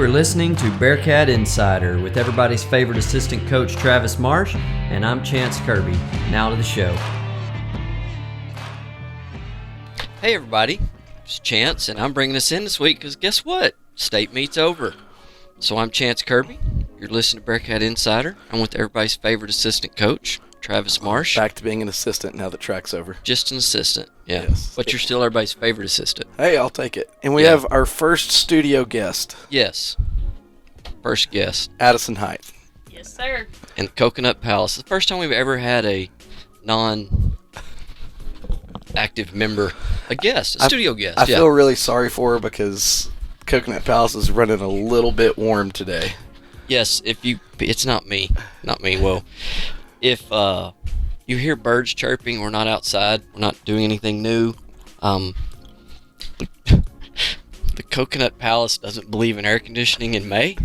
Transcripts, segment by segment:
are listening to Bearcat Insider with everybody's favorite assistant coach, Travis Marsh, and I'm Chance Kirby. Now to the show. Hey everybody, it's Chance, and I'm bringing us in this week because guess what? State meet's over. So I'm Chance Kirby. You're listening to Bearcat Insider. I'm with everybody's favorite assistant coach, Travis Marsh. Back to being an assistant now that track's over. Just an assistant, yeah. Yes. But you're still everybody's favorite assistant. Hey, I'll take it. And we have our first studio guest. Yes. First guest. Addison Hite. Yes, sir. And Coconut Palace. The first time we've ever had a non-active member, a guest, a studio guest. I feel really sorry for her because Coconut Palace is running a little bit warm today. Yes, it's not me. Well, if you hear birds chirping, we're not outside. We're not doing anything new. The Coconut Palace doesn't believe in air conditioning in May,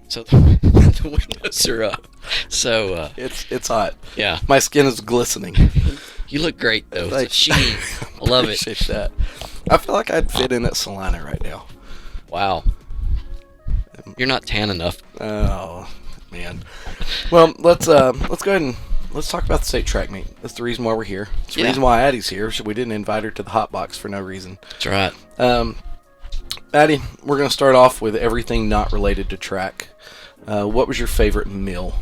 so the windows are up. So it's hot. Yeah, my skin is glistening. You look great though. It's a sheen. I love it. Appreciate that. I feel like I'd fit in at Salina right now. Wow. You're not tan enough. Oh man. Well, let's go ahead and let's talk about the state track meet. That's the reason why we're here. It's the reason why Addie's here. So we didn't invite her to the hot box for no reason. That's right. Addie, we're going to start off with everything not related to track. What was your favorite meal?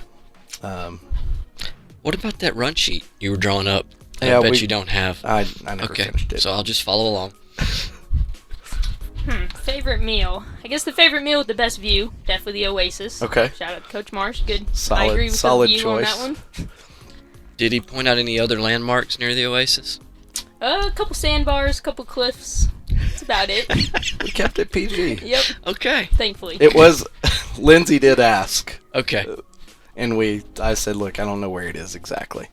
What about that run sheet you were drawing up? Yeah, I bet you don't have. I never finished it. So I'll just follow along. Favorite meal. I guess the favorite meal with the best view, definitely the Oasis. Okay. Shout out to Coach Marsh. Good. Solid, I agree with solid the view choice. on that one. Did he point out any other landmarks near the Oasis? A couple sandbars, a couple cliffs. That's about it. We kept it PG. Yep. Okay. Thankfully. It was, Lindsay did ask. Okay. And I said, look, I don't know where it is exactly.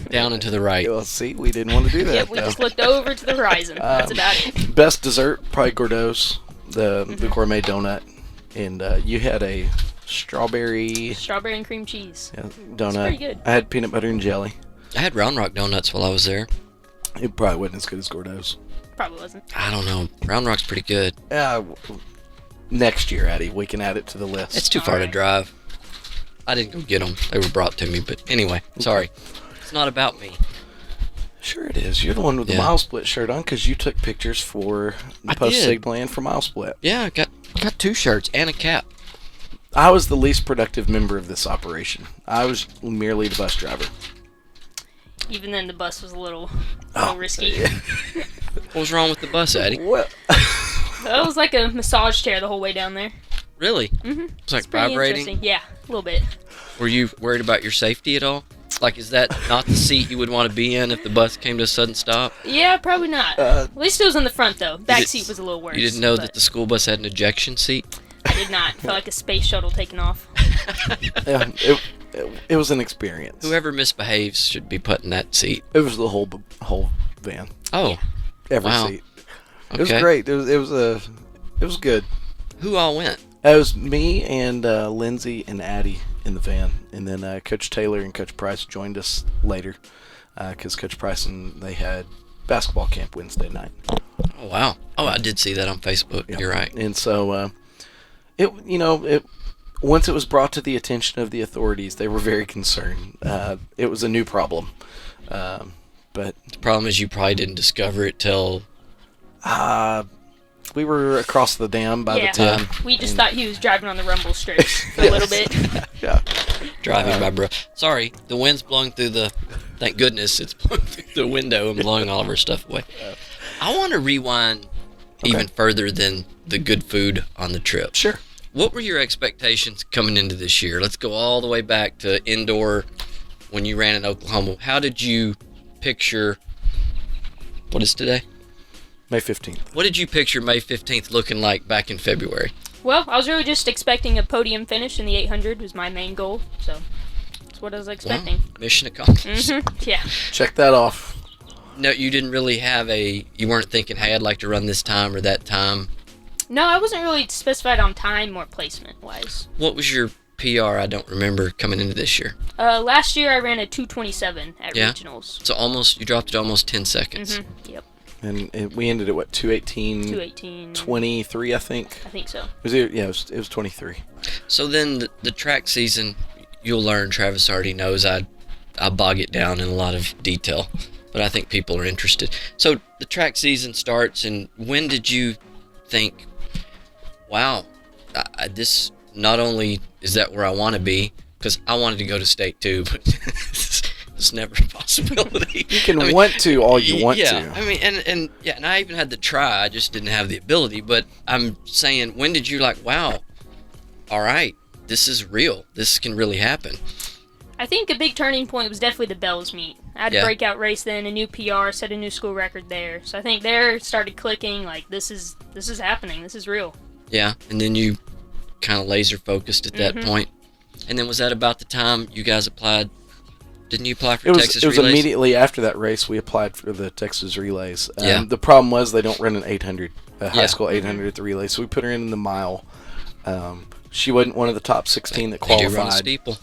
Down and to the right. Well, see, we didn't want to do that. Yep, we just looked over to the horizon. That's about it. Best dessert, probably Gordeau's, the gourmet donut. And you had a strawberry and cream cheese. donut. It's pretty good. I had peanut butter and jelly. I had Round Rock donuts while I was there. It probably wasn't as good as Gordeau's. Probably wasn't. I don't know. Round Rock's pretty good. Next year, Addie, we can add it to the list. It's too far to drive. I didn't go get them. They were brought to me. But anyway, sorry. It's not about me. Sure it is. You're the one with the mile split shirt on because you took pictures for the post signal and for mile split. Yeah, I got 2 shirts and a cap. I was the least productive member of this operation. I was merely the bus driver. Even then, the bus was a little risky. Yeah. What was wrong with the bus, Addie? What? It was like a massage chair the whole way down there. Really? Mm-hmm. It's like pretty vibrating? interesting. Yeah, a little bit. Were you worried about your safety at all? Like, is that not the seat you would want to be in if the bus came to a sudden stop? Yeah, probably not. At least it was in the front, though. Back seat was a little worse. You didn't know that the school bus had an ejection seat? I did not. Felt like a space shuttle taking off. Yeah, it was an experience. Whoever misbehaves should be put in that seat. It was the whole van. Oh, Yeah. Every wow. seat. It was great. It was good. Who all went? It was me and Lindsay and Addie in the van, and then Coach Taylor and Coach Price joined us later because Coach Price and they had basketball camp Wednesday night. Oh wow! Oh, I did see that on Facebook. Yep. You're right. And so it once it was brought to the attention of the authorities, they were very concerned. It was a new problem, but The problem is you probably didn't discover it till we were across the dam by the time. We just thought he was driving on the rumble strips for a little bit. Yeah. driving by bro. Sorry, the wind's blowing through the. Thank goodness it's blowing through the window and blowing all of our stuff away. I want to rewind even further than the good food on the trip. Sure. What were your expectations coming into this year? Let's go all the way back to indoor when you ran in Oklahoma. How did you picture? What is today? May 15th. What did you picture May 15th looking like back in February? Well, I was really just expecting a podium finish in the 800 was my main goal, so that's what I was expecting. Wow. Mission accomplished. Yeah. Check that off. No, you didn't really have you weren't thinking, hey, I'd like to run this time or that time. No, I wasn't really specified on time or placement-wise. What was your PR? I don't remember coming into this year. Last year I ran a 2:27 at regionals. So you dropped it almost 10 seconds. Yep. we ended at what, 218? 218. 23, I think. I think so. It was 23. So then the track season, you'll learn, Travis already knows I bog it down in a lot of detail, but I think people are interested. So the track season starts, and when did you think, wow, this not only is that where I want to be, because I wanted to go to state too, but it's never a possibility. You can want to all you want yeah, to. I mean, and I even had to try, I just didn't have the ability. But I'm saying, when did you like, wow, all right, this is real, this can really happen? I think a big turning point was definitely the Bells meet. I had a breakout race then, a new PR, set a new school record there. So I think there started clicking, like, this is happening, this is real. Yeah, and then you kind of laser focused at that point. And then was that about the time you guys applied? Didn't you apply for Texas Relays? It was immediately after that race we applied for the Texas Relays. Yeah. The problem was they don't run an 800, high school 800 at the relay, so we put her in the mile. She wasn't one of the top 16 that qualified. Did you run the steeple?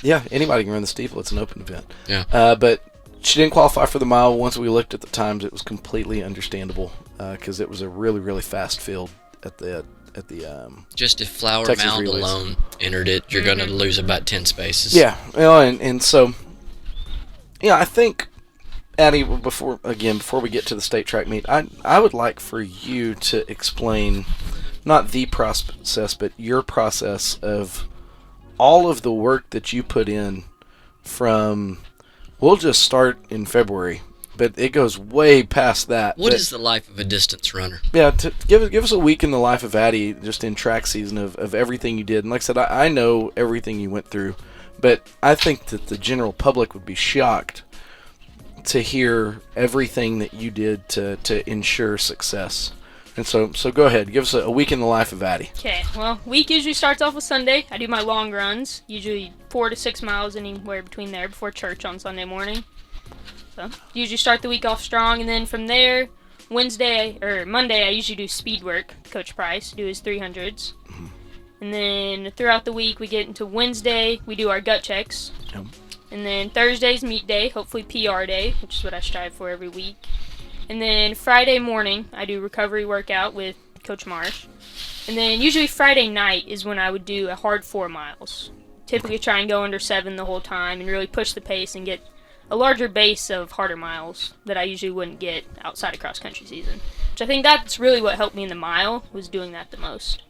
Yeah, anybody can run the steeple. It's an open event. Yeah. But she didn't qualify for the mile. Once we looked at the times, it was completely understandable because it was a really, really fast field at the just if Flower Texas Mound Relays alone entered it, you're going to lose about 10 spaces. Yeah, and so, yeah, I think, Addie, before we get to the state track meet, I would like for you to explain not the process, but your process of all of the work that you put in from. We'll just start in February, but it goes way past that. What is the life of a distance runner? Yeah, to give us a week in the life of Addie, just in track season of everything you did. And like I said, I know everything you went through, but I think that the general public would be shocked to hear everything that you did to ensure success. And so go ahead, give us a week in the life of Addie. Okay, well, week usually starts off with Sunday. I do my long runs, usually 4 to 6 miles, anywhere between there, before church on Sunday morning. So usually start the week off strong, and then from there, Monday, I usually do speed work. Coach Price do his 300s. And then throughout the week, we get into Wednesday, we do our gut checks. Yep. And then Thursday's meet day, hopefully PR day, which is what I strive for every week. And then Friday morning, I do recovery workout with Coach Marsh. And then usually Friday night is when I would do a hard 4 miles. Typically try and go under 7 the whole time and really push the pace and get a larger base of harder miles that I usually wouldn't get outside of cross-country season. Which I think that's really what helped me in the mile, was doing that the most.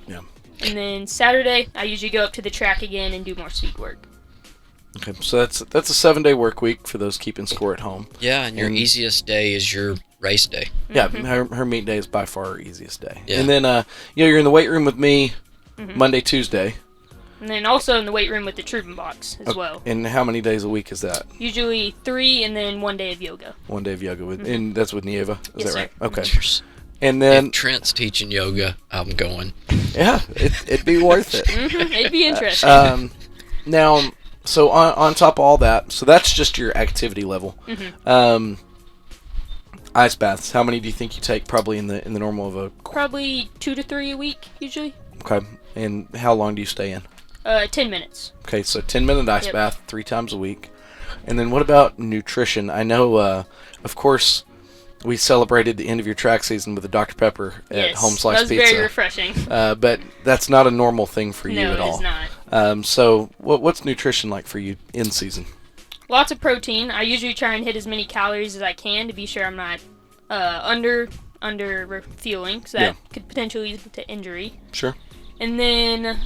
Yeah. And then Saturday, I usually go up to the track again and do more speed work. Okay, so that's a 7-day work week for those keeping score at home. Yeah, and your easiest day is your race day. Yeah, her meet day is by far her easiest day. Yeah. And then you're in the weight room with me Monday, Tuesday. And then also in the weight room with the Trubin box as well. And how many days a week is that? Usually 3 and then 1 day of yoga. 1 day of yoga and that's with Nieva. Is Yes, that right? sir. Okay. And then If Trent's teaching yoga, I'm going. yeah, it'd be worth it. It'd be interesting. Now, so on top of all that, so that's just your activity level. Ice baths. How many do you think you take probably in the normal of a? Probably 2 to 3 a week usually. Okay. And how long do you stay in? 10 minutes. Okay, so 10-minute ice bath 3 times a week. And then what about nutrition? I know, of course, we celebrated the end of your track season with a Dr. Pepper at Home Slice Pizza. That was very refreshing. But that's not a normal thing for you at all. No, it is not. So what's nutrition like for you in season? Lots of protein. I usually try and hit as many calories as I can to be sure I'm not under refueling, because that could potentially lead to injury. Sure. And then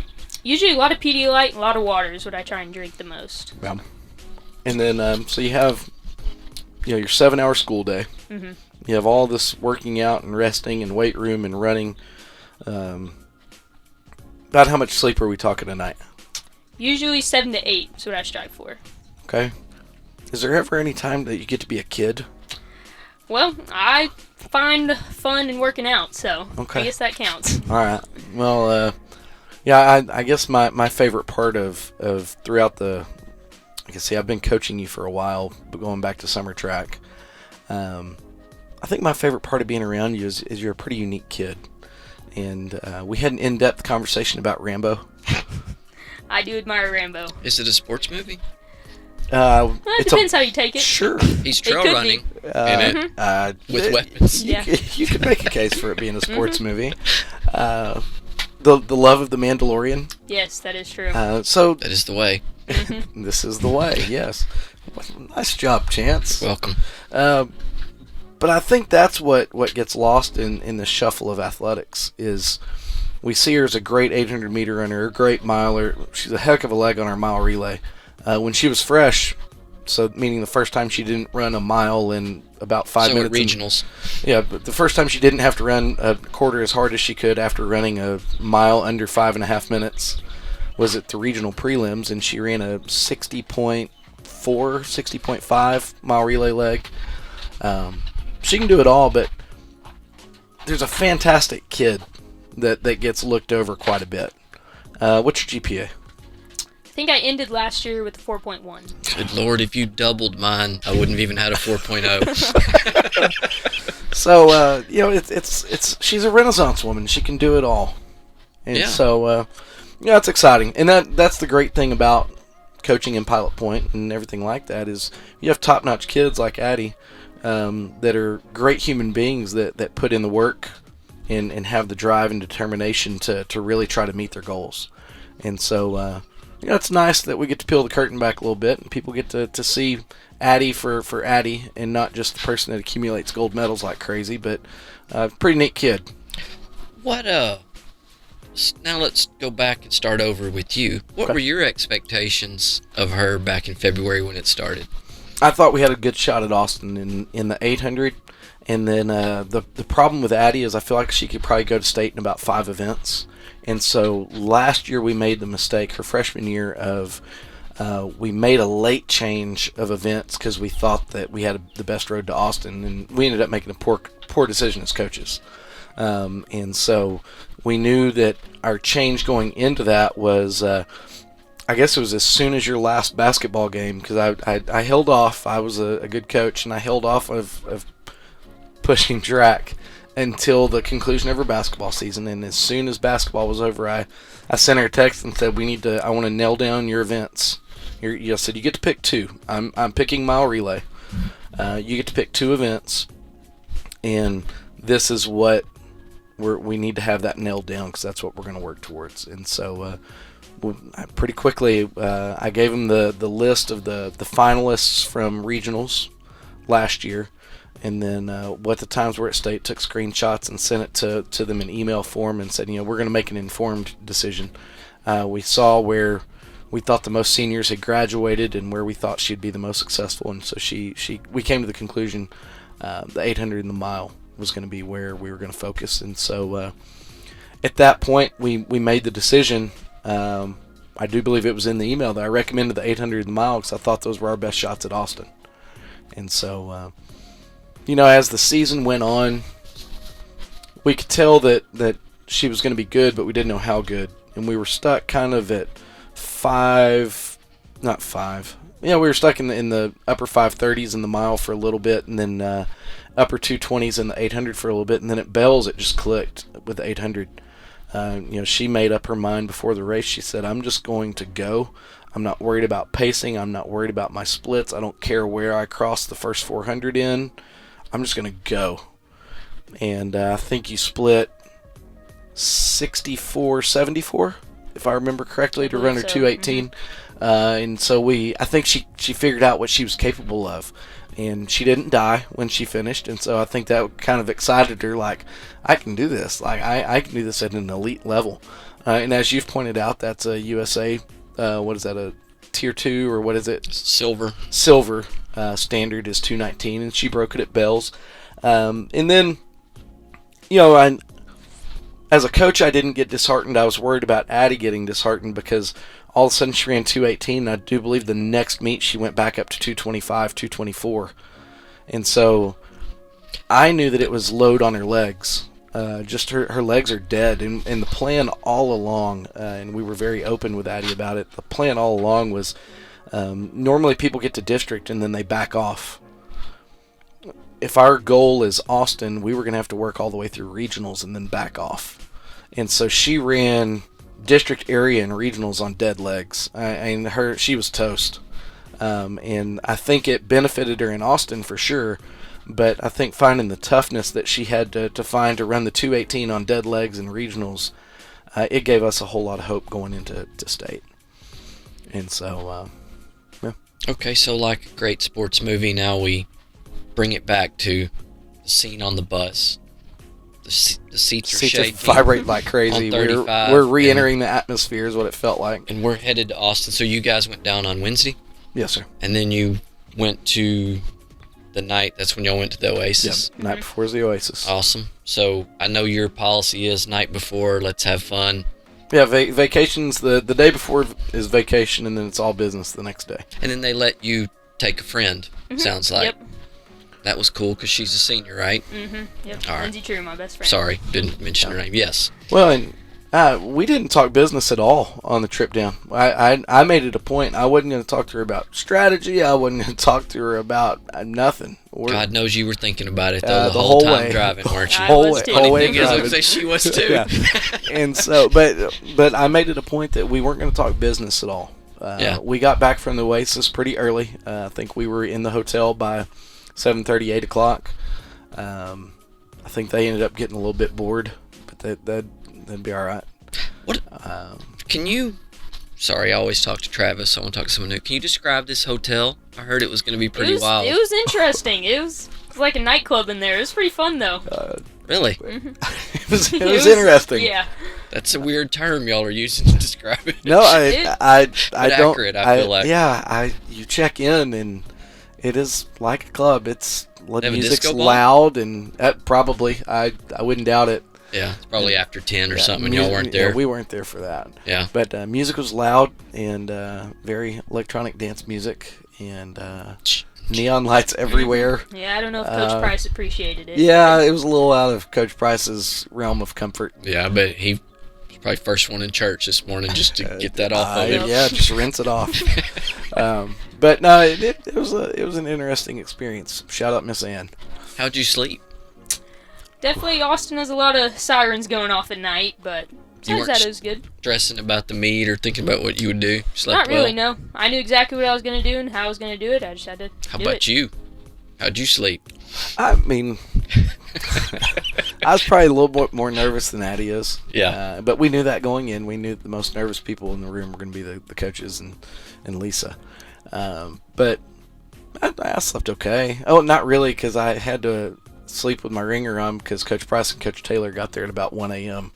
usually a lot of Pedialyte, a lot of water is what I try and drink the most. Yeah. And then so you have your 7-hour school day. You have all this working out and resting and weight room and running. About how much sleep are we talking a night? Usually 7 to 8 is what I strive for. Okay. Is there ever any time that you get to be a kid? Well, I find fun in working out, so okay. I guess that counts. All right. Well, yeah, I guess my favorite part of throughout the, I can see I've been coaching you for a while, but going back to summer track, I think my favorite part of being around you is you're a pretty unique kid. And we had an in-depth conversation about Rambo. I do admire Rambo. Is it a sports movie? It depends how you take it. Sure. He's trail could be. running in it with weapons. Yeah. You could make a case for it being a sports movie. The love of the Mandalorian. Yes, that is true. So That is the way. this is the way. Yes. Nice job, Chance. Welcome. But I think that's what gets lost in the shuffle of athletics is we see her as a great 800-meter runner, a great miler. She's a heck of a leg on her mile relay. When she was fresh, so meaning the first time she didn't run a mile in about 5 minutes. So at regionals. Yeah, but the first time she didn't have to run a quarter as hard as she could after running a mile under 5.5 minutes was at the regional prelims, and she ran a 60.4, 60.5 mile relay leg. She can do it all, but there's a fantastic kid that gets looked over quite a bit. What's your GPA? I think I ended last year with a 4.1. Good Lord, if you doubled mine, I wouldn't have even had a 4.0. So it's she's a Renaissance woman. She can do it all, and Yeah. so it's exciting. And that's the great thing about coaching in Pilot Point and everything like that is you have top-notch kids like Addie that are great human beings that put in the work and have the drive and determination to really try to meet their goals. And so it's nice that we get to peel the curtain back a little bit and people get to see Addie for Addie and not just the person that accumulates gold medals like crazy, but pretty neat kid. What now let's go back and start over with you. What Okay. were your expectations of her back in February when it started? I thought we had a good shot at Austin in the 800, and then the problem with Addie is I feel like she could probably go to state in about 5 events. And so last year we made the mistake, her freshman year, of we made a late change of events because we thought that we had the best road to Austin, and we ended up making a poor decision as coaches. And so we knew that our change going into that was, I guess it was as soon as your last basketball game, because I held off. I was a good coach, and I held off of pushing track until the conclusion of her basketball season. And as soon as basketball was over, I sent her a text and said, I want to nail down your events. I said, you get to pick 2. I'm picking mile relay. You get to pick 2 events, and this is what we need to have that nailed down because that's what we're going to work towards. And so pretty quickly, I gave them the list of the finalists from regionals last year, and then what the times were at state, took screenshots and sent it to them in email form and said, we're going to make an informed decision. We saw where we thought the most seniors had graduated and where we thought she'd be the most successful, and so we came to the conclusion the 800 and the mile was going to be where we were going to focus. And so at that point we made the decision. I do believe it was in the email that I recommended the 800 and the mile because I thought those were our best shots at Austin. And so as the season went on, we could tell that she was going to be good, but we didn't know how good, and we were stuck kind of at 5, not 5. We were stuck in the upper 530s in the mile for a little bit, and then upper 220s in the 800 for a little bit, and then at Bells it just clicked with the 800. She made up her mind before the race. She said, I'm just going to go. I'm not worried about pacing. I'm not worried about my splits. I don't care where I cross the first 400 in. I'm just going to go. And I think you split 64-74, if I remember correctly, to run her 218. And so I think she figured out what she was capable of. And she didn't die when she finished, and so I think that kind of excited her, like, I can do this. Like, I can do this at an elite level. And as you've pointed out, that's a USA, what is that, a Tier 2, or what is it? Silver. Silver standard is 219, and she broke it at Bells. And then, as a coach, I didn't get disheartened. I was worried about Addie getting disheartened because all of a sudden she ran 218, and I do believe the next meet she went back up to 225, 224. And so I knew that it was load on her legs. Just her legs are dead. And the plan all along, and we were very open with Addie about it, the plan all along was normally people get to district and then they back off. If our goal is Austin, we were going to have to work all the way through regionals and then back off. And so she ran district area and regionals on dead legs. She was toast. And I think it benefited her in Austin for sure. But I think finding the toughness that she had to find to run the 218 on dead legs in regionals, it gave us a whole lot of hope going into state. And so, yeah. Okay, so like a great sports movie, now we bring it back to the scene on the bus. The seats are shaking. Vibrate like crazy. On 35, we're re-entering the atmosphere is what it felt like. And we're headed to Austin. So you guys went down on Wednesday? Yes, sir. And then you went to the night. That's when y'all went to the Oasis. Yep. Night before is the Oasis. Awesome. So I know your policy is night before, let's have fun. Yeah, vacations, the day before is vacation, and then it's all business the next day. And then they let you take a friend, sounds like. Yep. That was cool because she's a senior, right? Yep. All right. Lindsay True, my best friend. Sorry, didn't mention her name. Yes. Well, and we didn't talk business at all on the trip down. I made it a point. I wasn't going to talk to her about strategy. I wasn't going to talk to her about nothing. God knows you were thinking about it, though, the whole time way. driving, weren't you? I was too. Whole way Thing is, I driving. would say she was too. Yeah. And so, but I made it a point that we weren't going to talk business at all. Yeah. We got back from the Oasis pretty early. I think we were in the hotel by 7:30, 8 o'clock. I think they ended up getting a little bit bored, but that'd be all right. What? Can you? Sorry, I always talk to Travis. So I want to talk to someone new. Can you describe this hotel? I heard it was going to be pretty wild. It was interesting. It was like a nightclub in there. It was pretty fun though. Really? It was interesting. Yeah. That's a weird term y'all are using to describe it. No, I don't. Accurate, I feel like. Yeah, you check in and it is like a club. It's They have a music's disco ball? loud and probably I wouldn't doubt it. Yeah, it's probably after 10 or Yeah, something, and y'all weren't there. Yeah, we weren't there for that. Yeah. But music was loud and very electronic dance music and neon lights everywhere. Yeah, I don't know if Coach Price appreciated it. Yeah, it was a little out of Coach Price's realm of comfort. Yeah, I bet he was probably first one in church this morning just to get that off of him. Yeah, just rinse it off. But no, it was an interesting experience. Shout out Miss Ann. How'd you sleep? Definitely, Austin has a lot of sirens going off at night, but besides that, it was good. Stressing about the meet or thinking about what you would do? Not Slept really, well? no. I knew exactly what I was going to do and how I was going to do it. I just had to How do about it. you? How'd you sleep? I mean, I was probably a little bit more nervous than Addie is. Yeah. But we knew that going in. We knew the most nervous people in the room were going to be the coaches and Lisa. But I slept okay. Oh, not really, because I had to sleep with my ringer on because Coach Price and Coach Taylor got there at about 1 a.m.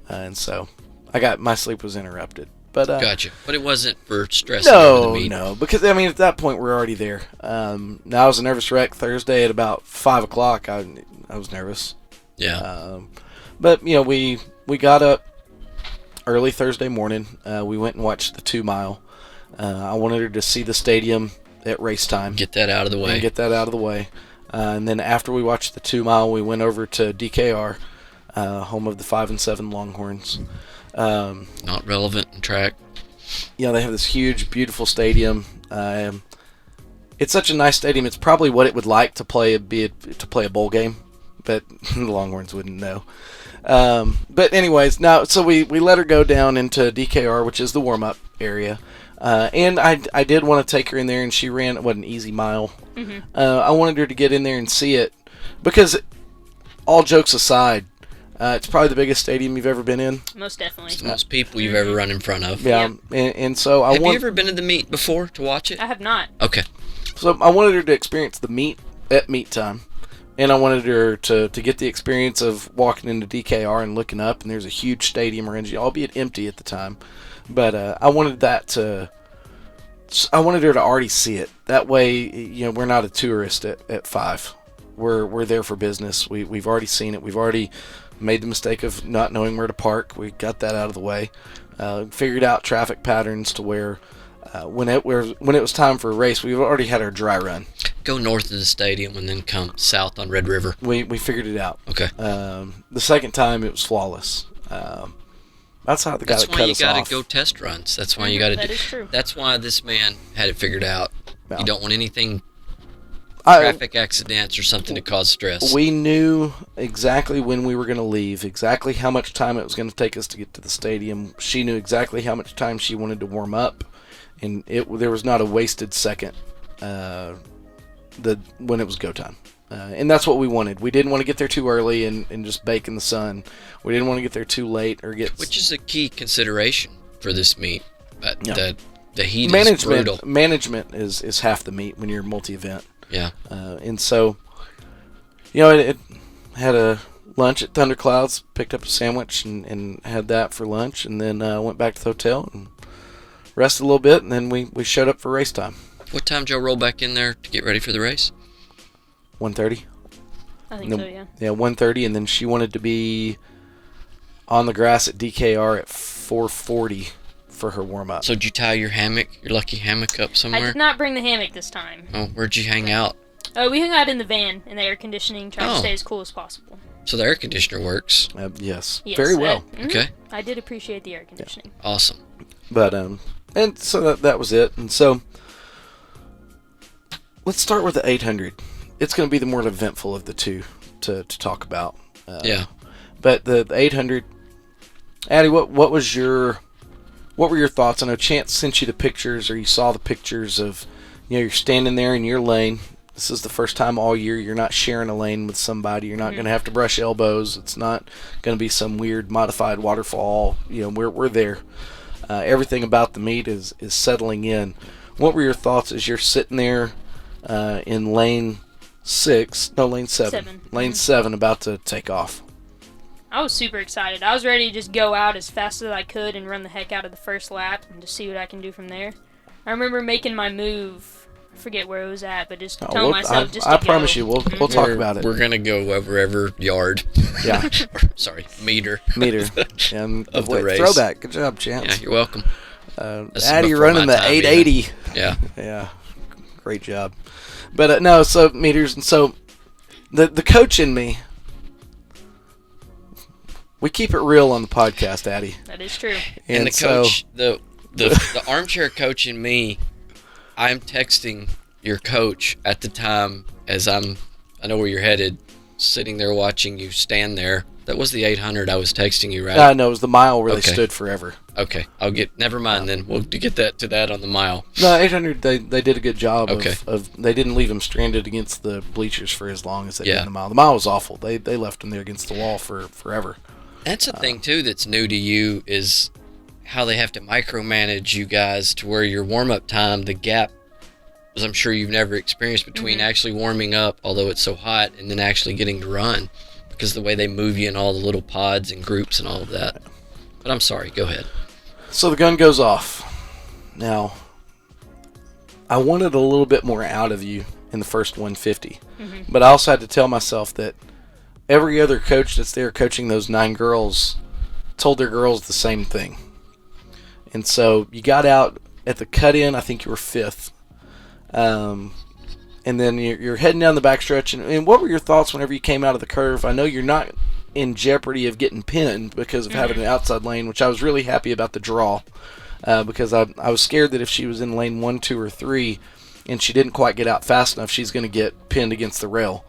And so my sleep was interrupted. But Gotcha. But it wasn't for stressing over the meet. No, because I mean at that point we're already there. Now I was a nervous wreck Thursday at about 5 o'clock. I was nervous. Yeah. But we got up early Thursday morning. We went and watched the 2 mile. I wanted her to see the stadium at race time. Get that out of the way. And then after we watched the 2 mile, we went over to DKR, home of the 5 and 7 Longhorns. Not relevant in track. They have this huge, beautiful stadium. It's such a nice stadium. It's probably what it would like to play a bowl game, but the Longhorns wouldn't know. But anyways, so we let her go down into DKR, which is the warm-up area. And I did want to take her in there, and she ran an easy mile. Mm-hmm. I wanted her to get in there and see it because, all jokes aside, it's probably the biggest stadium you've ever been in. Most definitely. It's the most people you've ever run in front of. Yeah, and so Have you ever been to the meet before to watch it? I have not. Okay. So I wanted her to experience the meet at meet time. And I wanted her to get the experience of walking into DKR and looking up, and there's a huge stadium around you, albeit empty at the time. But I wanted her to already see it. That way, we're not a tourist at 5. We're there for business. We've already seen it. We've already made the mistake of not knowing where to park. We got that out of the way. Figured out traffic patterns to where when it was time for a race, we've already had our dry run. Go north of the stadium and then come south on Red River. We figured it out. Okay. The second time it was flawless. That's how the guy that cut us off. That's why you got to go test runs. That's why you got to do. That is true. That's why this man had it figured out. Yeah. You don't want anything traffic accidents or something to cause stress. We knew exactly when we were going to leave, exactly how much time it was going to take us to get to the stadium. She knew exactly how much time she wanted to warm up, and there was not a wasted second when it was go time. And that's what we wanted. We didn't want to get there too early and just bake in the sun. We didn't want to get there too late or get... Which is a key consideration for this meet. But Yeah. the heat is brutal. Management is half the meet when you're multi-event. Yeah. And so, it had a lunch at Thunderclouds, picked up a sandwich and had that for lunch, and then went back to the hotel and rested a little bit, and then we showed up for race time. What time did y'all roll back in there to get ready for the race? 1:30. I think so, yeah. Yeah, 1:30, and then she wanted to be on the grass at DKR at 4:40 for her warm-up. So did you tie your lucky hammock up I somewhere? did not bring the hammock this time. Oh, where'd you hang out? We hung out in the van in the air conditioning, trying to stay as cool as possible. So the air conditioner works. Yes, Yes, very well. Okay. I did appreciate the air conditioning. Awesome. But and so that was it. And so let's start with the 800. It's going to be the more eventful of the two to talk about. Yeah. But the 800, Addie, what were your thoughts? I know Chance sent you the pictures, or you saw the pictures of, you're standing there in your lane. This is the first time all year you're not sharing a lane with somebody. You're not going to have to brush elbows. It's not going to be some weird modified waterfall. We're there. Everything about the meet is settling in. What were your thoughts as you're sitting there in lane 7, lane 7, about to take off? I was super excited. I was ready to just go out as fast as I could and run the heck out of the first lap and just see what I can do from there. I remember making my move. I forget where it was at, but just telling myself just to I go. promise you, we'll talk about it. We're going to go over yard. Yeah. Meter. And Of the race. Throwback. Good job, Chance. Yeah, you're welcome. Addie before running my the time, 880. Yeah. Yeah. Great job. But no, so meters, and so the coach in me, we keep it real on the podcast, Addie. That is true. And the coach, the armchair coach in me, I'm texting your coach at the time as I know where you're headed, sitting there watching you stand there. That was the 800 I was texting you, right? No, it was the mile where they stood forever. Okay, never mind then. We'll get to that on the mile. No, 800, they did a good job Okay. of they didn't leave him stranded against the bleachers for as long as they did the mile. The mile was awful. They left him there against the wall for forever. That's a thing, too, that's new to you, is how they have to micromanage you guys to where your warm-up time, the gap, as I'm sure you've never experienced, between actually warming up, although it's so hot, and then actually getting to run, because the way they move you in all the little pods and groups and all of that. But I'm sorry, go ahead. So the gun goes off. Now, I wanted a little bit more out of you in the first 150, but I also had to tell myself that every other coach that's there coaching those 9 girls told their girls the same thing. And so you got out at the cut-in, I think you were 5th. And then you're heading down the backstretch. And what were your thoughts whenever you came out of the curve? I know you're not in jeopardy of getting pinned because of having an outside lane, which I was really happy about the draw. Because I was scared that if she was in lane 1, 2, or 3 and she didn't quite get out fast enough, she's going to get pinned against the rail.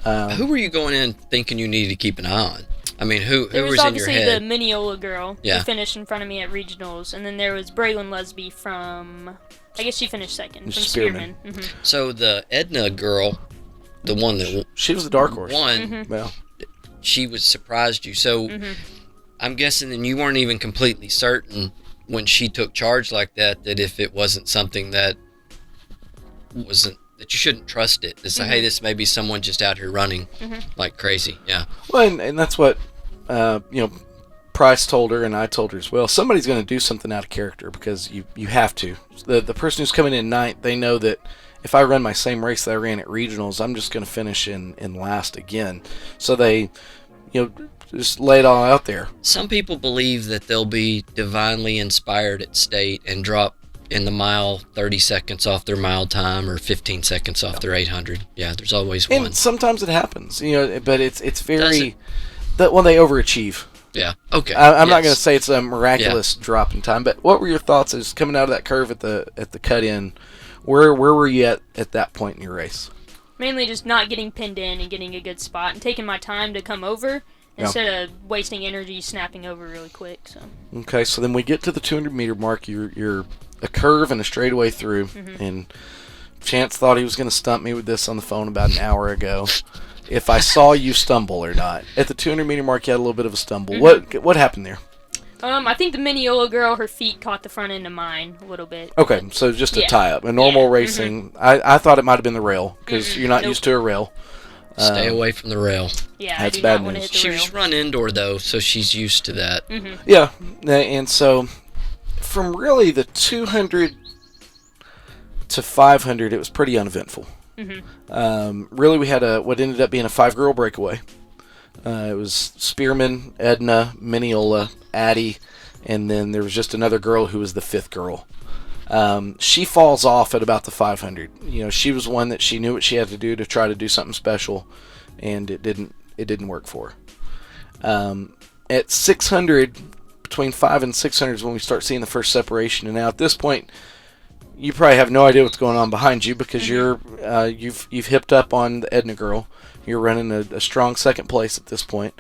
Who were you going in thinking you needed to keep an eye on? I mean, who was in your head? There was obviously the Mineola girl Yeah. who finished in front of me at regionals, and then there was Braylon Lusby from, I guess she finished second, from Spearman. Spearman. So the Edna girl, the one that She was the dark horse. won, Well, she was surprised you. So I'm guessing then you weren't even completely certain when she took charge like that if it wasn't something that you shouldn't trust it. To say, hey, this may be someone just out here running like crazy. Yeah. well, and that's what Price told her, and I told her as well. Somebody's going to do something out of character because you have to. The person who's coming in 9th, they know that if I run my same race that I ran at regionals, I'm just going to finish in last again. So they, just lay it all out there. Some people believe that they'll be divinely inspired at state and drop in the mile 30 seconds off their mile time or 15 seconds off their 800. Yeah, there's always one. And sometimes it happens, but it's very Does it? that when they overachieve. Yeah. Okay. I'm not Yes. going to say it's a miraculous drop in time, but what were your thoughts as coming out of that curve at the cut in? Where were you at that point in your race? Mainly just not getting pinned in and getting a good spot and taking my time to come over instead of wasting energy snapping over really quick. So. Okay, so then we get to the 200 meter mark. You're a curve and a straightaway through, and Chance thought he was going to stump me with this on the phone about an hour ago. If I saw you stumble or not. At the 200-meter mark, you had a little bit of a stumble. What happened there? I think the Mineola girl, her feet caught the front end of mine a little bit. Okay, so just a tie-up. A normal racing. I thought it might have been the rail, because you're not used to a rail. Stay away from the rail. Yeah, that's I do bad not want to news. hit the She rail. was run indoor, though, so she's used to that. Yeah, and so from really the 200 to 500, it was pretty uneventful. Really, we had what ended up being a 5-girl breakaway. It was Spearman, Edna, Mineola, Addie, and then there was just another girl who was the 5th girl. She falls off at about the 500. She was one that she knew what she had to do to try to do something special, and it didn't work for her. At 600, between 5 and 600 is when we start seeing the first separation. And now at this point, you probably have no idea what's going on behind you, because you've hipped up on the Edna girl. You're running a strong second place at this point.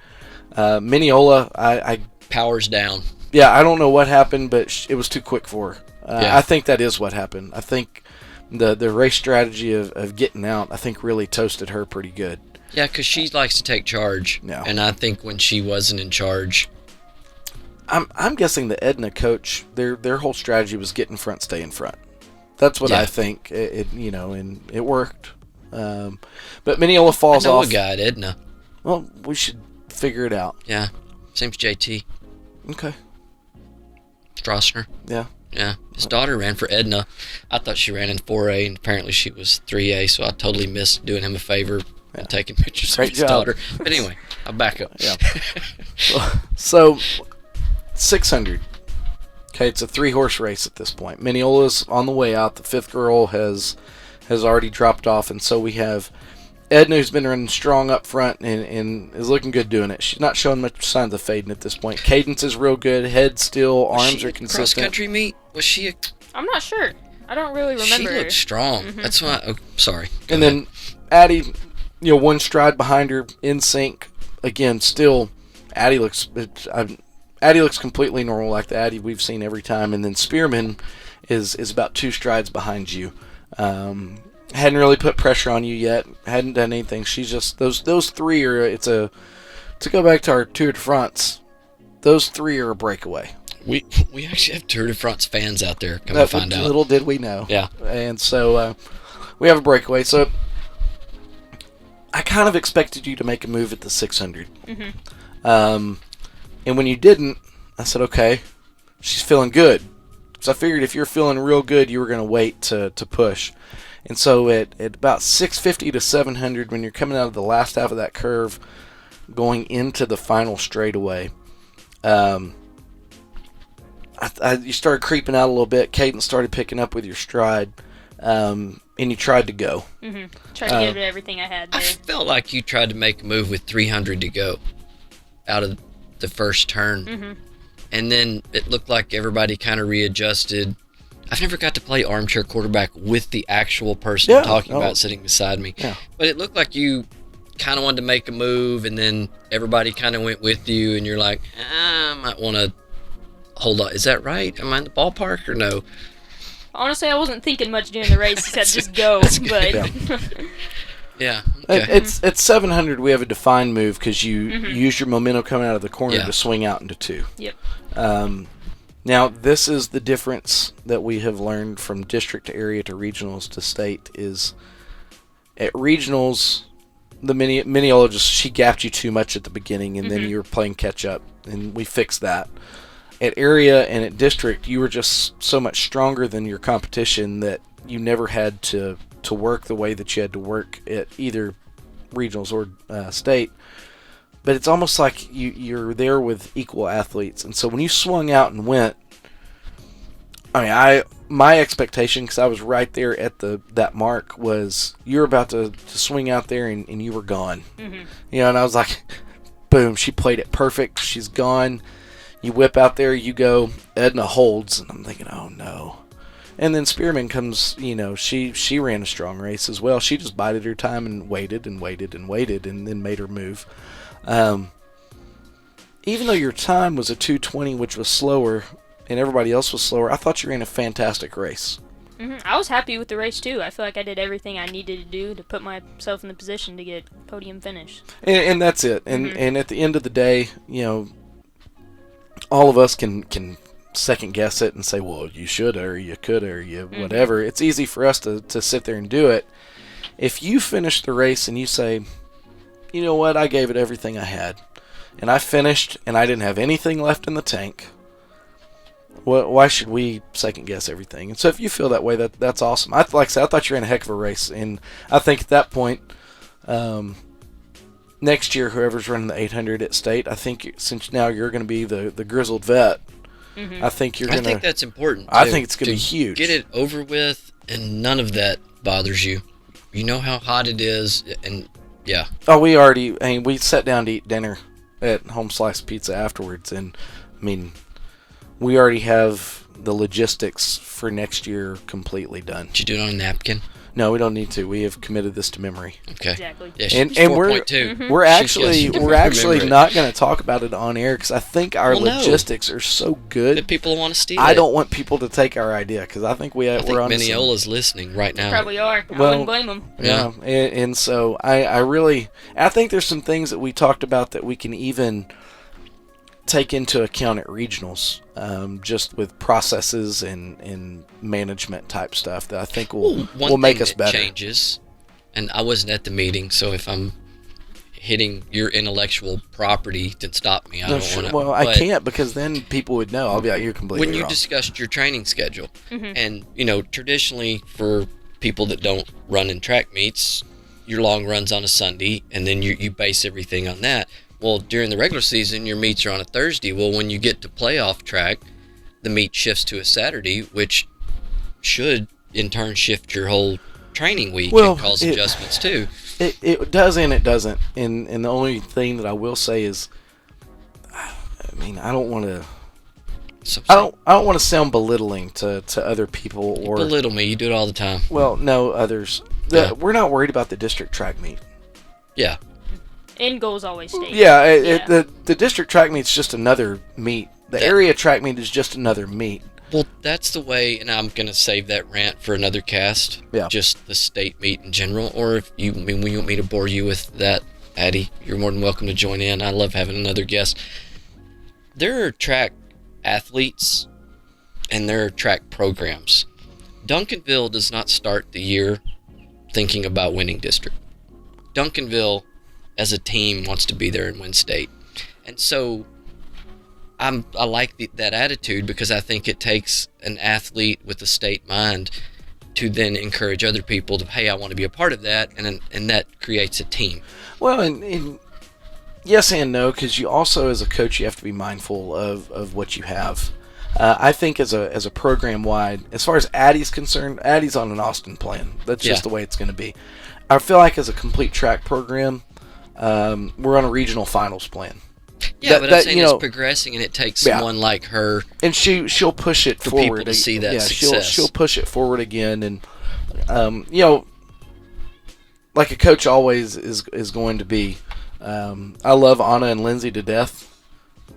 Mineola, I Powers down. Yeah, I don't know what happened, but it was too quick for her. I think that is what happened. I think the race strategy of getting out, I think, really toasted her pretty good. Yeah, because she likes to take charge. Yeah. And I think when she wasn't in charge... I'm guessing the Edna coach, their whole strategy was get in front, stay in front. That's what I think. And it worked. But Mineola falls off. I know a guy at Edna. Well, we should figure it out. Yeah. Seems JT. Okay. Strossner. Yeah. Yeah. His daughter ran for Edna. I thought she ran in 4A, and apparently she was 3A, so I totally missed doing him a favor and taking pictures of his daughter. But anyway, I'll back up. Yeah. So, 600. Okay, it's a 3-horse race at this point. Mineola's on the way out. The 5th girl has already dropped off, and so we have Edna, who's been running strong up front and is looking good doing it. She's not showing much signs of fading at this point. Cadence is real good. Head still. Arms are consistent. Cross-country meet? Was she a... I'm not sure. I don't really remember. She looked strong. That's why... Oh, sorry. And then Addie, one stride behind her, in sync. Again, still, Addie looks completely normal, like the Addie we've seen every time. And then Spearman is about 2 strides behind you. Hadn't really put pressure on you yet. Hadn't done anything. She's just those 3 are. To go back to our Tour de France. Those 3 are a breakaway. We actually have Tour de France fans out there. Come to find out. Little did we know. Yeah. And so we have a breakaway. So I kind of expected you to make a move at the 600. And when you didn't, I said, okay, she's feeling good. So I figured if you're feeling real good, you were going to wait to push. And so at about 650 to 700, when you're coming out of the last half of that curve, going into the final straightaway, you started creeping out a little bit. Cadence started picking up with your stride, and you tried to go. Tried to give it everything I had there. I felt like you tried to make a move with 300 to go out of the first turn. And then it looked like everybody kind of readjusted. I've never got to play armchair quarterback with the actual person I'm talking about sitting beside me. Yeah. But it looked like you kind of wanted to make a move, and then everybody kind of went with you, and you're like, I might want to hold on. Is that right? Am I in the ballpark or no? Honestly, I wasn't thinking much during the race except just go. But yeah. Okay. It's 700. We have a defined move because you use your momentum coming out of the corner to swing out into 2. Yep. Now, this is the difference that we have learned from district to area to regionals to state is at regionals, the Mineola she gapped you too much at the beginning, and then you were playing catch up, and we fixed that. At area and at district, you were just so much stronger than your competition that you never had to work the way that you had to work at either regionals or state. But it's almost like you're there with equal athletes. And so when you swung out and went, my expectation, because I was right there at that mark, was you were about to swing out there and you were gone. And I was like, boom, she played it perfect. She's gone. You whip out there, you go, Edna holds, and I'm thinking, oh no. And then Spearman comes, she ran a strong race as well. She just bided her time and waited and waited and waited and then made her move. Even though your time was a 2:20, which was slower, and everybody else was slower, I thought you ran a fantastic race. I was happy with the race too. I feel like I did everything I needed to do to put myself in the position to get podium finish. And that's it. And at the end of the day, all of us can second guess it and say, well, you should or you could or you whatever. It's easy for us to sit there and do it. If you finish the race and you say, you know what, I gave it everything I had, and I finished and I didn't have anything left in the tank, why should we second guess everything? And so if you feel that way, that's awesome. Like I said, I thought you ran a heck of a race, and I think at that point, next year, whoever's running the 800 at state, I think since now you're going to be the grizzled vet, I think you're going to. I think that's important. I think it's going to be huge. Get it over with, and none of that bothers you. You know how hot it is, and yeah. Oh, we sat down to eat dinner at Home Slice Pizza afterwards, and I mean, we already have the logistics for next year completely done. Did you do it on a napkin? No, we don't need to. We have committed this to memory. Okay. Exactly. Yeah, and 4.2. We're actually remember it. not going to talk about it on air because I think our logistics are so good that people want to steal I it. don't want people to take our idea because I think we're on. Mineola's listening right now. They probably are. I wouldn't blame them. Yeah, and so I think there's some things that we talked about that we can even take into account at regionals, just with processes and management type stuff that I think will make us better. Changes, and I wasn't at the meeting, so if I'm hitting your intellectual property, then stop me. I don't want to. Well, I can't because then people would know. I'll be out here completely when you wrong. discussed your training schedule, and traditionally for people that don't run in track meets, your long run's on a Sunday, and then you base everything on that. Well, during the regular season, your meets are on a Thursday. Well, when you get to playoff track, the meet shifts to a Saturday, which should, in turn, shift your whole training week and cause adjustments, too. It does and it doesn't. And the only thing that I will say is, I mean, I don't want to... I don't want to sound belittling to other people or... You belittle me. You do it all the time. Well, no, others. We're not worried about the district track meet. Yeah. End goal is always state. Yeah, the district track meet's just another meet. The area track meet is just another meet. Well, that's the way, and I'm going to save that rant for another cast. Yeah. Just the state meet in general. Or if you want me to bore you with that, Addie, you're more than welcome to join in. I love having another guest. There are track athletes, and there are track programs. Duncanville does not start the year thinking about winning district. Duncanville, as a team, wants to be there and win state. And so I like that attitude because I think it takes an athlete with a state mind to then encourage other people to, hey, I want to be a part of that, and that creates a team. Well, and yes and no, because you also, as a coach, you have to be mindful of what you have. I think as a program-wide, as far as Addie's concerned, Addie's on an Austin plan. That's just the way it's going to be. I feel like as a complete track program, we're on a regional finals plan. Yeah, but I'm saying it's progressing, and it takes someone like her, and she'll push it for forward. People to see that success. She'll push it forward again, and like a coach always is going to be. I love Anna and Lindsay to death.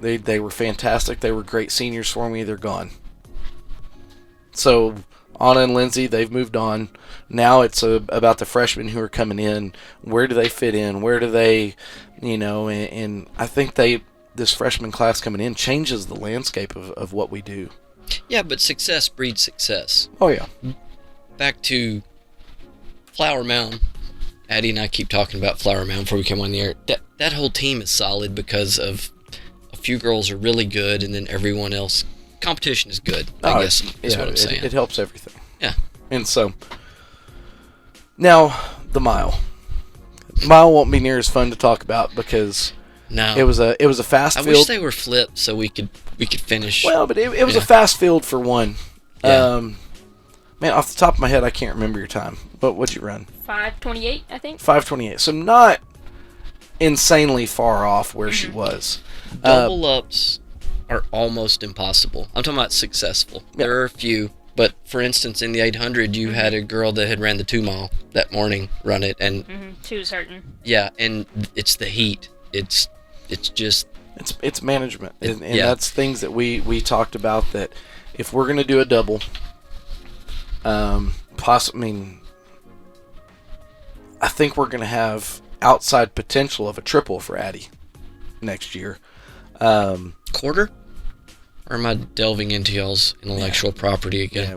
They were fantastic. They were great seniors for me. They're gone. So Anna and Lindsay, they've moved on. Now it's about the freshmen who are coming in. Where do they fit in? Where do they, and I think this freshman class coming in changes the landscape of what we do. Yeah, but success breeds success. Oh, yeah. Back to Flower Mound. Addie and I keep talking about Flower Mound before we come on the air. That whole team is solid because of a few girls are really good, and then everyone else. Competition is good, I guess, is what I'm saying. It helps everything. Yeah. And so, now, the mile. The mile won't be near as fun to talk about because it was a fast field. I wish they were flipped so we could finish. Well, but it was a fast field for one. Yeah. Man, off the top of my head, I can't remember your time. But what'd you run? 5:28, I think. 5:28. So not insanely far off where she was. Double ups are almost impossible. I'm talking about successful. Yeah. There are a few, but for instance, in the 800, you had a girl that had ran the 2 mile that morning run it, and She was hurting. yeah, and it's the heat. It's just It's management, and yeah. that's things that we talked about, that if we're going to do a double, I think we're going to have outside potential of a triple for Addie next year. Quarter? Or am I delving into y'all's intellectual property again? Yeah,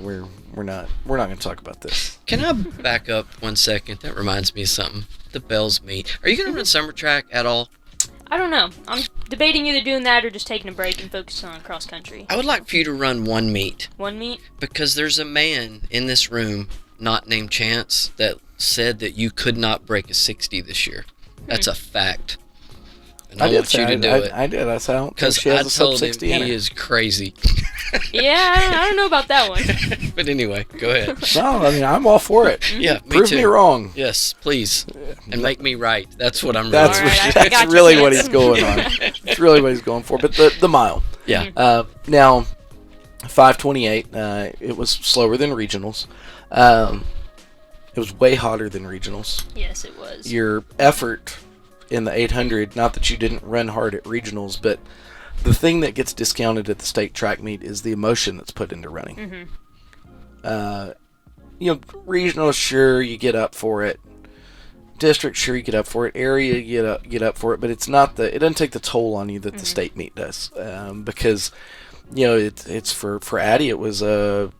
we're not going to talk about this. Can I back up 1 second? That reminds me of something. The Bells meet. Are you going to run summer track at all? I don't know. I'm debating either doing that or just taking a break and focusing on cross country. I would like for you to run one meet. One meet? Because there's a man in this room, not named Chance, that said that you could not break a 60 this year. That's a fact. And I want you to do it. I did. I said I don't think Because she has I a sub told him 60 in he her. is crazy. Yeah, I don't know about that one. But anyway, go ahead. No, I mean, I'm all for it. Yeah, me Prove too. me wrong. Yes, please. And make me right. That's what I'm That's, really All right, I got that's you, really Chance. what he's going on. That's really what he's going for. But the mile. Yeah. Now, 5:28. It was slower than regionals. It was way hotter than regionals. Yes, it was. Your effort in the 800, not that you didn't run hard at regionals, but the thing that gets discounted at the state track meet is the emotion that's put into running. Regionals, sure, you get up for it. District, sure, you get up for it. Area, you get up for it. But it's not it doesn't take the toll on you that the state meet does, because it's for Addie, it was a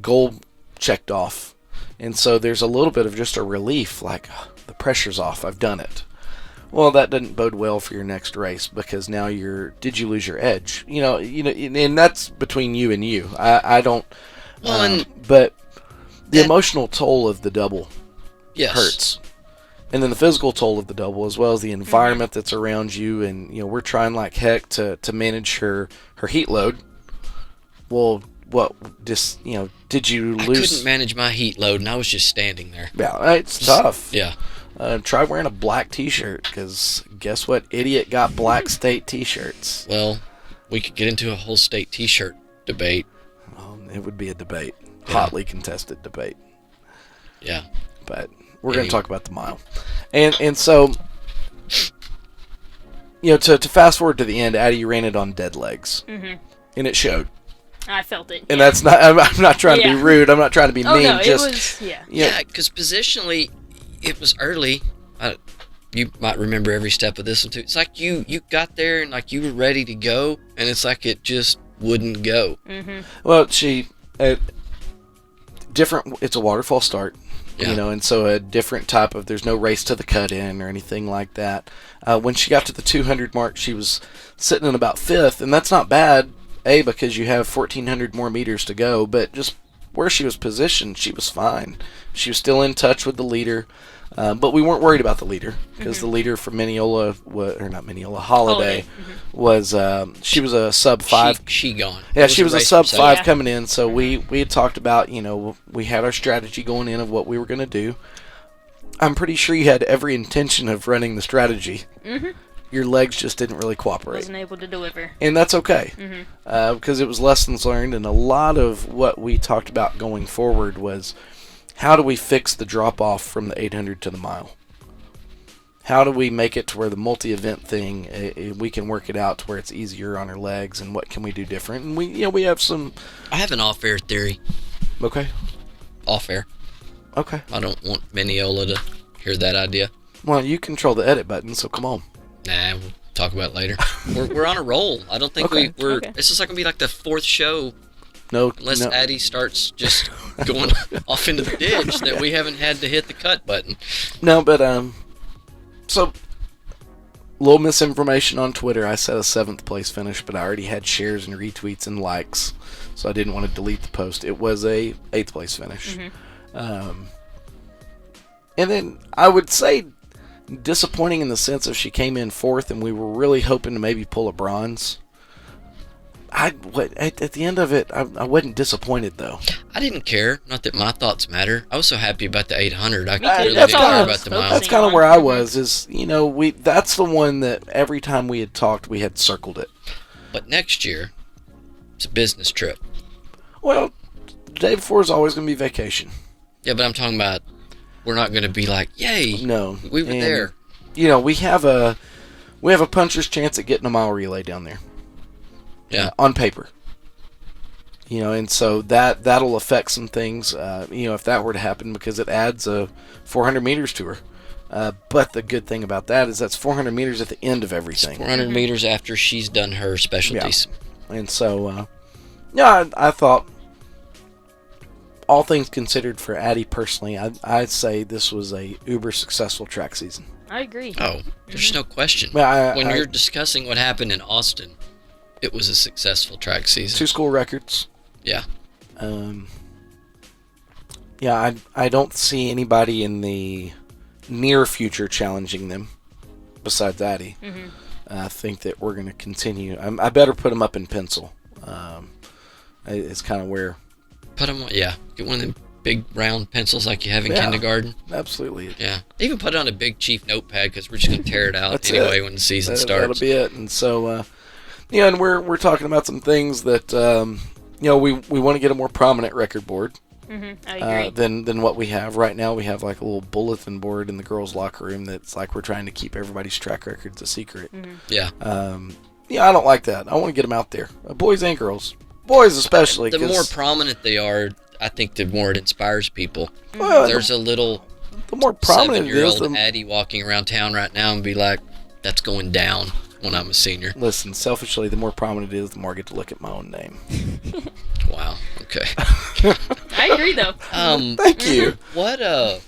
goal checked off, and so there's a little bit of just a relief, like, the pressure's off, I've done it. Well, that doesn't bode well for your next race, because now did you lose your edge? And that's between you and you. I don't. Well, but the emotional toll of the double yes. hurts, and then the physical toll of the double, as well as the environment that's around you. And we're trying like heck to manage her heat load. Well, did you lose? I couldn't manage my heat load, and I was just standing there. Yeah, it's tough. Yeah. Try wearing a black T-shirt, because guess what? Idiot got black state T-shirts. Well, we could get into a whole state T-shirt debate. It would be a debate, Yeah. hotly contested debate. Yeah. But we're going to talk about the mile, and so to fast forward to the end, Addie ran it on dead legs, and it showed. I felt it. And that's not. I'm not trying to be rude. I'm not trying to be mean. No, just it was. Yeah. Yeah, because positionally, it was early. You might remember every step of this one too. It's like you got there and like you were ready to go, and it's like it just wouldn't go. Well, different. It's a waterfall start, Yeah. and so a different type of. There's no race to the cut in or anything like that. When she got to the 200 mark, she was sitting in about 5th, and that's not bad. Because you have 1,400 more meters to go, but just where she was positioned, she was fine. She was still in touch with the leader, but we weren't worried about the leader, because the leader for Holiday was she was a sub 5. She gone. Yeah, she was a sub 5 Yeah. coming in, so we had talked about, we had our strategy going in of what we were going to do. I'm pretty sure you had every intention of running the strategy. Your legs just didn't really cooperate. Wasn't able to deliver. And that's okay, because it was lessons learned, and a lot of what we talked about going forward was how do we fix the drop-off from the 800 to the mile? How do we make it to where the multi-event thing, we can work it out to where it's easier on our legs, and what can we do different? And we have some... I have an off-air theory. Okay. Off-air. Okay. I don't want Mineola to hear that idea. Well, you control the edit button, so come on. Nah, we'll talk about it later. we're on a roll. I don't think Okay. we're. Okay. It's just like gonna be like the 4th show, No, unless no. Addie starts just going off into the ditch that we haven't had to hit the cut button. No, but so little misinformation on Twitter. I said a 7th place finish, but I already had shares and retweets and likes, so I didn't want to delete the post. It was a 8th place finish, and then I would say disappointing in the sense of she came in 4th, and we were really hoping to maybe pull a bronze. At the end of it, I wasn't disappointed though. I didn't care. Not that my thoughts matter. I was so happy about the 800. I Me too. really That's didn't kinda- care about the mile. That's kind of where I was. That's the one that every time we had talked, we had circled it. But next year, it's a business trip. Well, the day before is always going to be vacation. Yeah, but I'm talking about we're not going to be like, yay, No, we were and, there. We have we have a puncher's chance at getting a mile relay down there. Yeah. On paper. And so that'll affect some things, if that were to happen, because it adds 400 meters to her. But the good thing about that is that's 400 meters at the end of everything. It's 400 meters after she's done her specialties. Yeah. And so, I thought, all things considered for Addie personally, I'd say this was a uber successful track season. I agree. Oh, there's no question. When you're discussing what happened in Austin, it was a successful track season. 2 school records. Yeah. I don't see anybody in the near future challenging them besides Addie. Mm-hmm. I think that we're going to continue. I better put them up in pencil. It's kind of where... Put them on, yeah. Get one of them big round pencils like you have in kindergarten. Absolutely. Yeah. Even put it on a big chief notepad because we're just going to tear it out anyway when the season starts. That'll be it. And so, and we're talking about some things that, we want to get a more prominent record board. Mm-hmm. I agree. Than what we have right now. We have like a little bulletin board in the girls' locker room that's like we're trying to keep everybody's track records a secret. Mm-hmm. Yeah. I don't like that. I want to get them out there, boys and girls, boys especially. The more prominent they are, I think the more it inspires people. Well, there's a little the more prominent 7-year-old Addie walking around town right now and be like, "That's going down when I'm a senior." Listen, selfishly, the more prominent it is, the more I get to look at my own name. Wow. Okay. I agree, though. Thank you. What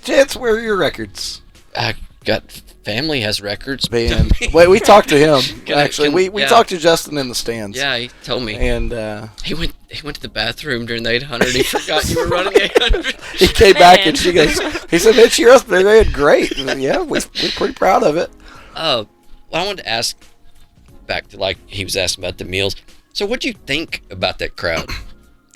Chance, where are your records? I got family has records. Man, wait, we talked to him. Actually, we talked to Justin in the stands. Yeah, he told me. And he went to the bathroom during the 800. He forgot you were running 800. He came back and he said, "Mitch, you're up there. They did great." And yeah, we're pretty proud of it. Well, I wanted to ask back to he was asking about the meals. So, what do you think about that crowd?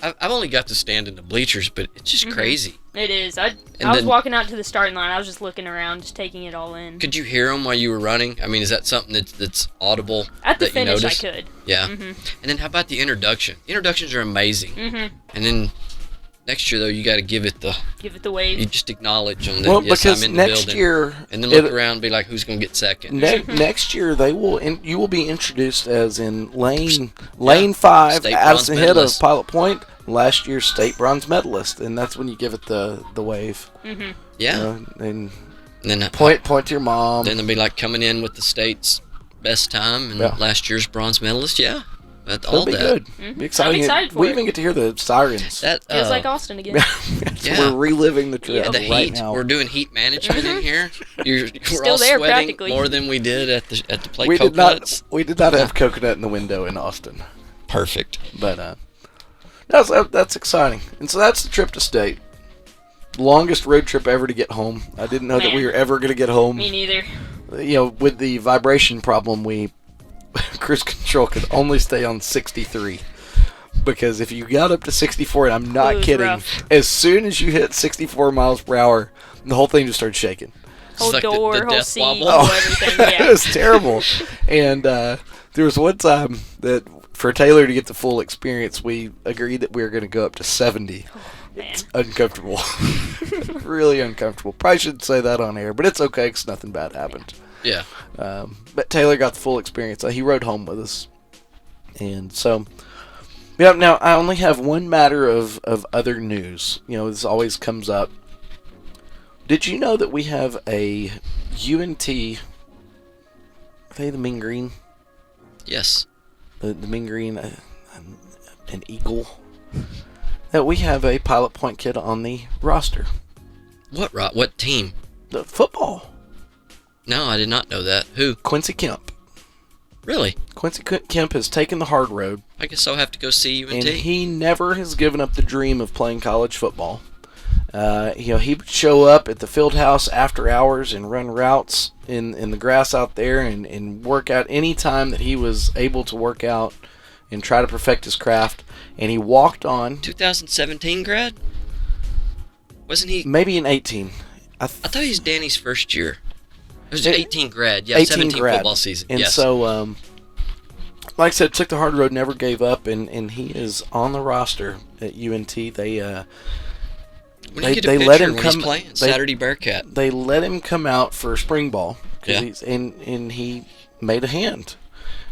I've only got to stand in the bleachers, but it's just crazy. It is. I was walking out to the starting line. I was just looking around, just taking it all in. Could you hear them while you were running? I mean, is that something that's audible? At the that finish, you noticed? I could. Yeah. Mm-hmm. And then how about the introduction? Introductions are amazing. Mm-hmm. And then next year, though, you got to give it the wave. You just acknowledge them that yes, I'm in the next building. Year, and then look around and be like, who's going to get second? Next year, you will be introduced as in lane 5, Addison Hite of Pilot Point, last year's state bronze medalist, and that's when you give it the wave. Mm-hmm. Yeah. And then point to your mom. Then they'll be like coming in with the state's best time and last year's bronze medalist. Yeah. That'll be good. Mm-hmm. Be exciting. I'm excited for we it. even get to hear the sirens. Feels like Austin again. We're reliving the trip the right heat. now. We're doing heat management in here. We're still all there, sweating practically. more than we did at the play we coconuts. We did not have coconut in the window in Austin. Perfect. But that's exciting. And so that's the trip to state. Longest road trip ever to get home. I didn't know that we were ever going to get home. Me neither. With the vibration problem, cruise control could only stay on 63. Because if you got up to 64, and I'm not kidding, as soon as you hit 64 miles per hour, the whole thing just started shaking. Whole like door, the whole death seat, wobble. whole everything. Yeah. It was terrible. And there was one time that for Taylor to get the full experience, we agreed that we were going to go up to 70. It's uncomfortable. Really uncomfortable. Probably shouldn't say that on air, but it's okay because nothing bad happened. Yeah. But Taylor got the full experience. He rode home with us. And so, yeah, now I only have one matter of other news. This always comes up. Did you know that we have a UNT, are they the Mean Green? Yes. The Mean Green, an Eagle? That we have a Pilot Point kid on the roster. What team? The football. No, I did not know that. Who? Quincy Kemp. Really? Quincy Kemp has taken the hard road. I guess I'll have to go see UNT. And he never has given up the dream of playing college football. He would show up at the field house after hours and run routes in the grass out there and work out any time that he was able to work out and try to perfect his craft. And he walked on. 2017 grad? Wasn't he? Maybe in 18. I thought he was Danny's first year. It was 18 grad. Yeah, 18 17 grad. football season. And yes. so, like I said, took the hard road, never gave up, and he is on the roster at UNT. When you get a they picture let him when come. he's playing Saturday Bearcat. They let him come out for spring ball Yeah. and he made a hand.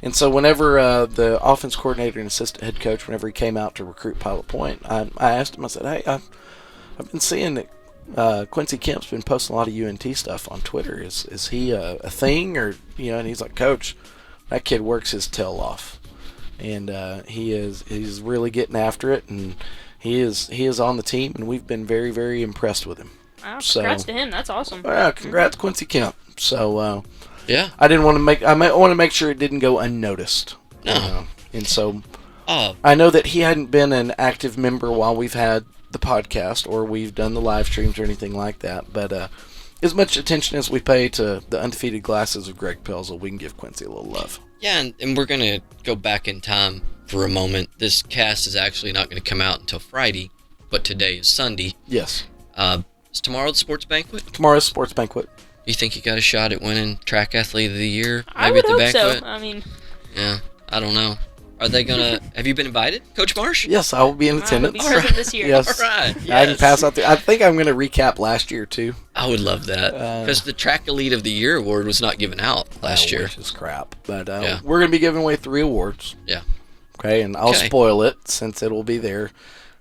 And so whenever the offense coordinator and assistant head coach, whenever he came out to recruit Pilot Point, I asked him, I said, hey, I've been seeing that Quincy Kemp's been posting a lot of UNT stuff on Twitter. Is he a thing? Or, and he's like, Coach, that kid works his tail off. And he's really getting after it, and he is on the team, and we've been very, very impressed with him. Wow, congrats to him. That's awesome. Congrats, Quincy Kemp. So, yeah. I want to make sure it didn't go unnoticed. No. And so, I know that he hadn't been an active member while we've had the podcast or we've done the live streams or anything like that. But as much attention as we pay to the undefeated glasses of Greg Pelzel, we can give Quincy a little love. Yeah, and we're going to go back in time for a moment. This cast is actually not going to come out until Friday, but today is Sunday. Yes. Is tomorrow the sports banquet? Tomorrow's sports banquet. You think you got a shot at winning Track Athlete of the Year? I would hope so. I mean... Yeah, I don't know. Are they going to... Have you been invited, Coach Marsh? Yes, I will be in attendance. I'll be present this year. Yes. All right. Yes. I can pass out I think I'm going to recap last year, too. I would love that. Because the Track Elite of the Year award was not given out last year. Which is crap. But we're going to be giving away 3 awards. Yeah. Okay, and I'll spoil it since it will be there.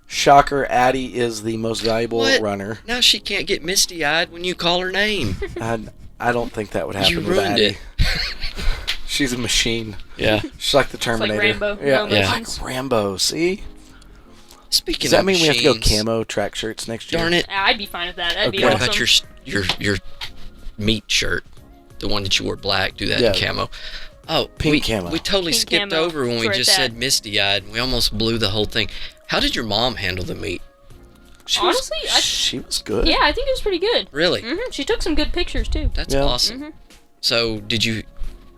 Shocker, Addie is the most valuable runner. Now she can't get misty-eyed when you call her name. I don't think that would happen You with ruined Addie. it. She's a machine. Yeah. She's like the Terminator. It's like Rambo. Yeah. Like Rambo, see? Speaking Does that of mean we have to go machines, camo track shirts next year? Darn it. I'd be fine with that. That'd be What awesome. about your meat shirt? The one that you wore black, do that in camo. Oh, Pink camo. We totally Pink skipped camo. over when we That's just where said it's misty-eyed, and we almost blew the whole thing. How did your mom handle the meat? Honestly, she was good. yeah, I think it was pretty good. Really? She took some good pictures, too. That's awesome. So, did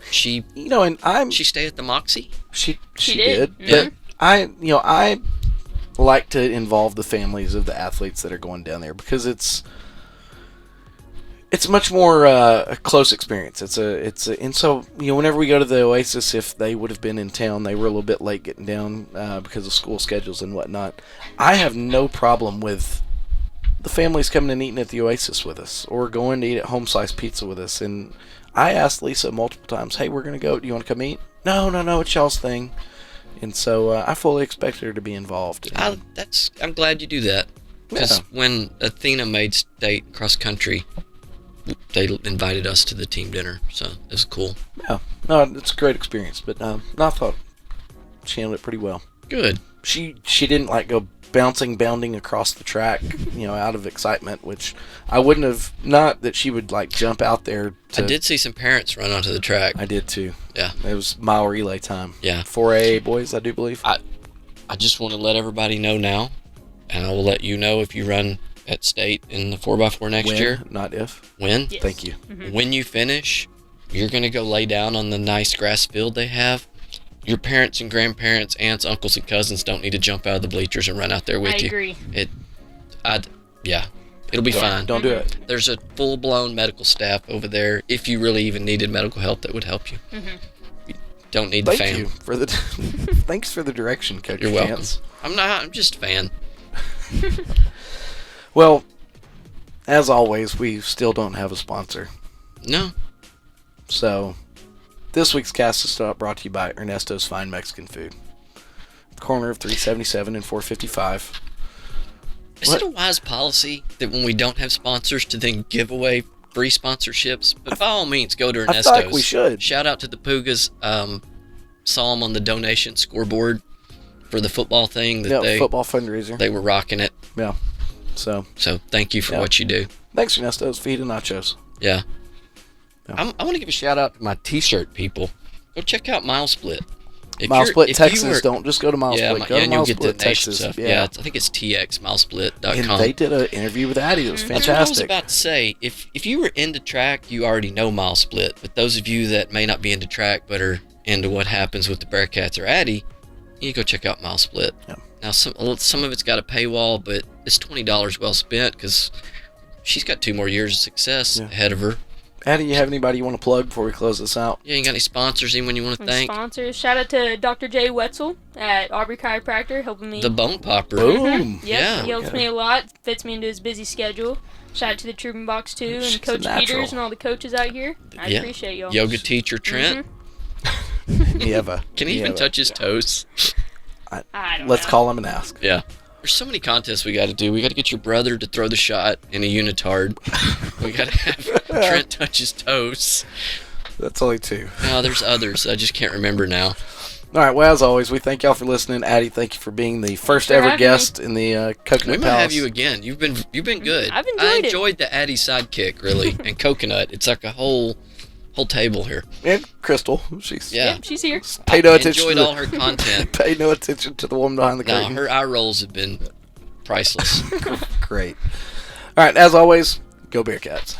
she stay at the Moxie? She did. But I like to involve the families of the athletes that are going down there because it's much more a close experience. And so whenever we go to the Oasis, if they would have been in town, they were a little bit late getting down because of school schedules and whatnot. I have no problem with the families coming and eating at the Oasis with us or going to eat at Home Slice Pizza with us. And I asked Lisa multiple times, "Hey, we're gonna go. Do you want to come eat?" No, it's y'all's thing. And so I fully expect her to be involved. I'm glad you do that because when Athena made state cross country, they invited us to the team dinner, so it was cool. Yeah, no, it's a great experience. But I thought she handled it pretty well. Good. She didn't go bounding across the track, out of excitement, which I wouldn't have. Not that she would jump out there. I did see some parents run onto the track. I did too. Yeah. It was mile relay time. Yeah. 4A boys, I do believe. I just want to let everybody know now, and I will let you know if you run at state in the 4x4 next year. Not if. When? Yes. Thank you. Mm-hmm. When you finish, you're going to go lay down on the nice grass field they have. Your parents and grandparents, aunts, uncles, and cousins don't need to jump out of the bleachers and run out there with I you. agree. It'll be fine. Don't do it. There's a full-blown medical staff over there. If you really even needed medical help, that would help you. Mm-hmm. You don't need the fan. Thank you for the. Thanks for the direction, Coach. You're welcome. Chance. I'm just a fan. Well, as always, we still don't have a sponsor. No. So, this week's cast is brought to you by Ernesto's Fine Mexican Food. Corner of 377 and 455. Is it a wise policy that when we don't have sponsors to then give away free sponsorships? But by all means, go to Ernesto's. I feel like we should. Shout out to the Pugas. Saw them on the donation scoreboard for the football thing. Football fundraiser. They were rocking it. Yeah. So thank you for what you do. Thanks, Ernesto's. Feed and nachos. Yeah. I want to give a shout out to my T-shirt people. Go check out Mile Split. Split Texas. Don't just go to Mile Split. Go to and Mile you'll get Split the nation Texas. stuff. Yeah, I think it's txmilesplit.com. And they did an interview with Addie. It was fantastic. That's what I was about to say. If you were into track, you already know Mile Split. But those of you that may not be into track but are into what happens with the Bearcats or Addie, you go check out Mile Split. Yeah. Now, some of it's got a paywall, but it's $20 well spent because she's got 2 more years of success ahead of her. Addie, you have anybody you want to plug before we close this out? Yeah, you got any sponsors, anyone you want to thank? Sponsors. Shout out to Dr. Jay Wetzel at Aubrey Chiropractor, helping me. The Bone Popper. Boom. Yep, Yeah. he helps me a lot, fits me into his busy schedule. Shout out to the Trubin Box, too, and She's Coach a natural. Peters and all the coaches out here. I appreciate y'all. Yoga teacher Trent. Nieva. Can he even touch his toes? I don't Let's know. call him and ask. Yeah. There's so many contests we got to do. We got to get your brother to throw the shot in a unitard. We got to have Trent touch his toes. That's only 2. No, there's others. I just can't remember now. All right. Well, as always, we thank y'all for listening. Addie, thank you for being the first for ever having guest in the Coconut We might Palace. have you again. You've been good. I've enjoyed I it. enjoyed the Addie sidekick really, and Coconut. It's like a whole table here. And Crystal. She's Yeah. Yep, she's here. pay no I attention. enjoyed to all her content. Pay no attention to the woman behind the No, curtain. her eye rolls have been priceless. Great. All right. As always, go Bearcats.